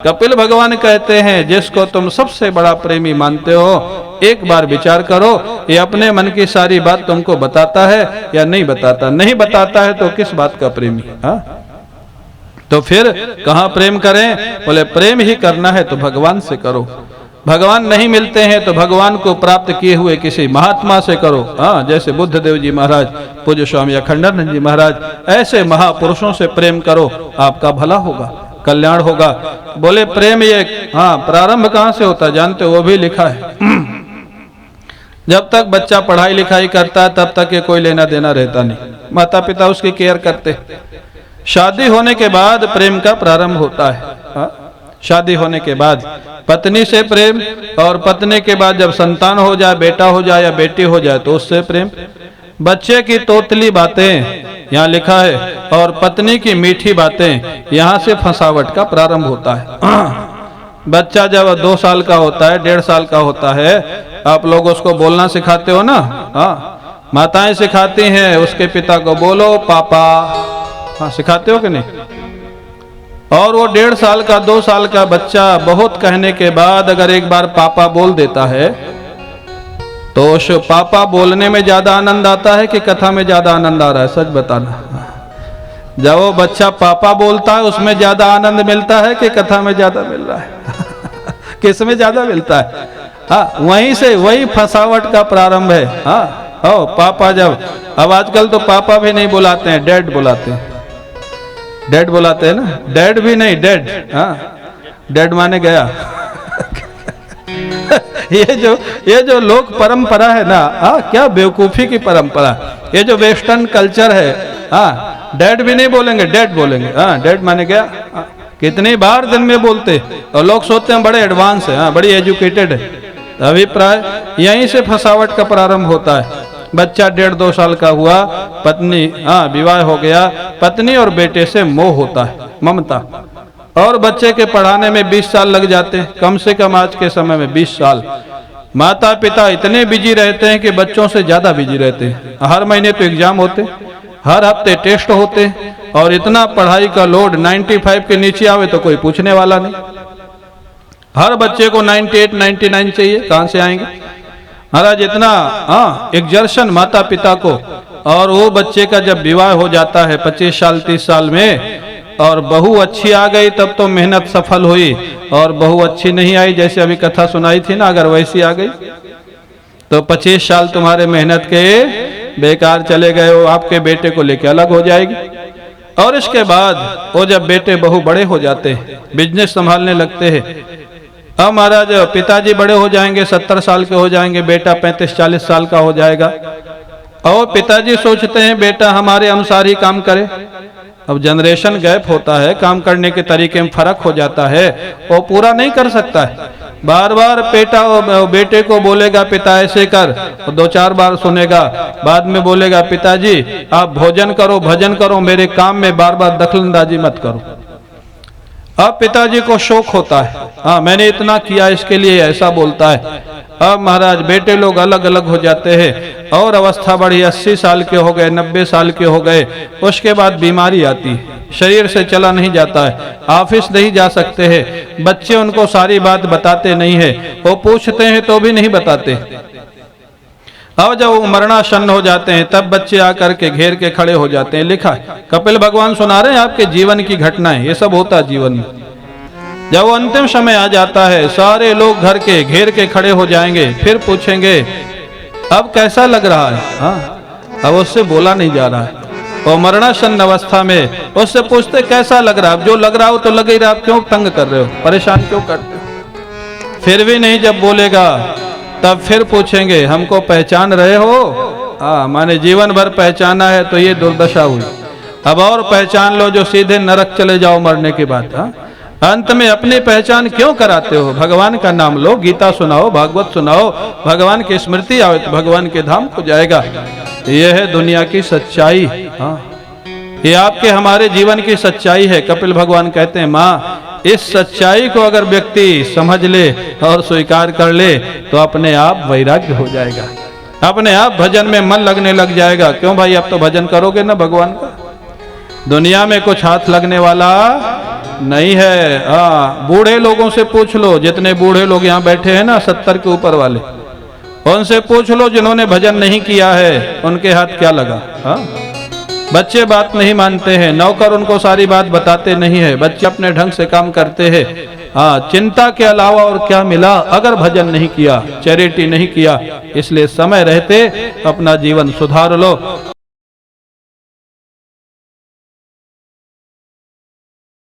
कपिल भगवान कहते हैं जिसको तुम सबसे बड़ा प्रेमी मानते हो, एक बार विचार करो ये अपने मन की सारी बात तुमको बताता है या नहीं बताता। नहीं बताता है तो किस बात का प्रेमी? तो फिर कहाँ प्रेम करें? बोले प्रेम ही करना है तो भगवान से करो। भगवान नहीं मिलते हैं तो भगवान को प्राप्त किए हुए किसी महात्मा से करो। जैसे बुद्ध देव जी महाराज, पूज्य स्वामी अखंडानंद जी महाराज, ऐसे महापुरुषों से प्रेम करो, आपका भला होगा, कल्याण होगा। बोले प्रेम ये प्रारंभ कहाँ से होता जानते हो? वो भी लिखा है जब तक बच्चा पढ़ाई लिखाई करता है तब तक ये कोई लेना देना रहता नहीं, माता पिता उसकी केयर करते। शादी होने के बाद प्रेम का प्रारंभ होता है। शादी होने के बाद पत्नी से प्रेम, और पत्नी के बाद जब संतान हो जाए, बेटा हो जाए या बेटी हो जाए तो उससे प्रेम। बच्चे की तोतली बातें यहाँ लिखा है, और पत्नी की मीठी बातें, यहाँ से फंसावट का प्रारंभ होता है। बच्चा जब 2 साल का होता है, 1.5 साल का होता है, आप लोग उसको बोलना सिखाते हो ना? माताएं सिखाती हैं उसके पिता को, बोलो पापा। सिखाते हो कि नहीं? और वो 1.5 साल का, 2 साल का बच्चा बहुत कहने के बाद अगर एक बार पापा बोल देता है तो उस पापा बोलने में ज्यादा आनंद आता है कि कथा में ज्यादा आनंद आ रहा है? सच बताना। जब वो बच्चा पापा बोलता है उसमें ज्यादा आनंद मिलता है कि कथा में ज्यादा मिल रहा है? किस में ज्यादा मिलता है? वहीं से वही फंसावट का प्रारंभ है। पापा जब, अब आजकल तो पापा भी नहीं बुलाते हैं, डैड बुलाते हैं। डैड बुलाते हैं ना? डैड भी नहीं, डैड। डैड माने गया। ये जो लोक परंपरा है ना, क्या बेवकूफी की परंपरा। ये जो वेस्टर्न कल्चर है, डैड भी नहीं बोलेंगे, डैड बोलेंगे। डैड माने गया। कितनी बार दिन में बोलते, और लोग सोचते हैं बड़े एडवांस है, बड़ी एजुकेटेड है। अभिप्राय यहीं से फंसावट का प्रारंभ होता है। बच्चा 1.5-2 साल का हुआ, पत्नी विवाह हो गया, पत्नी और बेटे से मोह होता है, ममता। और बच्चे के पढ़ाने में 20 साल लग जाते हैं, कम से कम आज के समय में 20 साल। माता पिता इतने बिजी रहते हैं कि बच्चों से ज्यादा बिजी रहते हैं। हर महीने तो एग्जाम होते, हर हफ्ते टेस्ट होते, और इतना पढ़ाई का लोड, 95 के नीचे आवे तो कोई पूछने वाला नहीं। हर बच्चे को 98, 99 चाहिए, कहां से आएंगे महाराज? इतना एग्जर्शन माता पिता को। और वो बच्चे का जब विवाह हो जाता है 25 साल 30 साल में, और बहू अच्छी आ गई तब तो मेहनत सफल हुई, और बहू अच्छी नहीं आई, जैसे अभी कथा सुनाई थी ना, अगर वैसी आ गई तो 25 साल तुम्हारे मेहनत के बेकार चले गए। वो आपके बेटे को लेके अलग हो जाएगी। और इसके बाद वो जब बेटे बहू बड़े हो जाते हैं, बिजनेस संभालने लगते हैं, अब महाराज पिताजी बड़े हो जाएंगे, 70 साल के हो जाएंगे, बेटा 35-40 साल का हो जाएगा, और पिताजी सोचते हैं बेटा हमारे अनुसार ही काम करे। अब जनरेशन गैप होता है, काम करने के तरीके में फर्क हो जाता है, वो पूरा नहीं कर सकता है। बार बार बेटे को बोलेगा पिता ऐसे कर, 2-4 बार सुनेगा, बाद में बोलेगा पिताजी आप भोजन करो, भजन करो, मेरे काम में बार बार दखलंदाजी मत करो। अब पिताजी को शौक होता है, मैंने इतना किया इसके लिए, ऐसा बोलता है। अब महाराज बेटे लोग अलग अलग हो जाते हैं, और अवस्था बढ़ी, 80 साल के हो गए, 90 साल के हो गए। उसके बाद बीमारी आती है, शरीर से चला नहीं जाता है, ऑफिस नहीं जा सकते हैं। बच्चे उनको सारी बात बताते नहीं है, वो पूछते हैं तो भी नहीं बताते। अब जब वो मरणासन्न हो जाते हैं तब बच्चे आकर के घेर के खड़े हो जाते हैं। लिखा है, कपिल भगवान सुना रहे हैं आपके जीवन की घटनाएं, ये सब होता है जीवन में। जब वो अंतिम समय आ जाता है, सारे लोग घर के घेर के खड़े हो जाएंगे, फिर पूछेंगे अब कैसा लग रहा है? अब उससे बोला नहीं जा रहा है। वो मरणासन्न अवस्था में उससे पूछते कैसा लग रहा है? जो लग रहा हो तो लग ही रहा, आप क्यों तंग कर रहे हो, परेशान क्यों करते हो? फिर भी नहीं जब बोलेगा तब फिर पूछेंगे हमको पहचान रहे हो? माने जीवन भर पहचाना है तो ये दुर्दशा हुई, अब और पहचान लो जो सीधे नरक चले जाओ मरने के बाद। अंत में अपनी पहचान क्यों कराते हो? भगवान का नाम लो, गीता सुनाओ, भागवत सुनाओ, भगवान की स्मृति आवे तो भगवान के धाम को जाएगा। यह है दुनिया की सच्चाई। ये आपके हमारे जीवन की सच्चाई है। कपिल भगवान कहते हैं माँ, इस सच्चाई को अगर व्यक्ति समझ ले और स्वीकार कर ले तो अपने आप वैराग्य हो जाएगा, अपने आप भजन में मन लगने लग जाएगा। क्यों भाई, अब तो भजन करोगे ना भगवान का, दुनिया में कुछ हाथ लगने वाला नहीं है। हाँ, बूढ़े लोगों से पूछ लो, जितने बूढ़े लोग यहाँ बैठे हैं ना 70 के ऊपर वाले, उनसे पूछ लो जिन्होंने भजन नहीं किया है उनके हाथ क्या लगा। हाँ, बच्चे बात नहीं मानते हैं, नौकर उनको सारी बात बताते नहीं है, बच्चे अपने ढंग से काम करते हैं। हाँ, चिंता के अलावा और क्या मिला अगर भजन नहीं किया, चैरिटी नहीं किया। इसलिए समय रहते अपना जीवन सुधार लो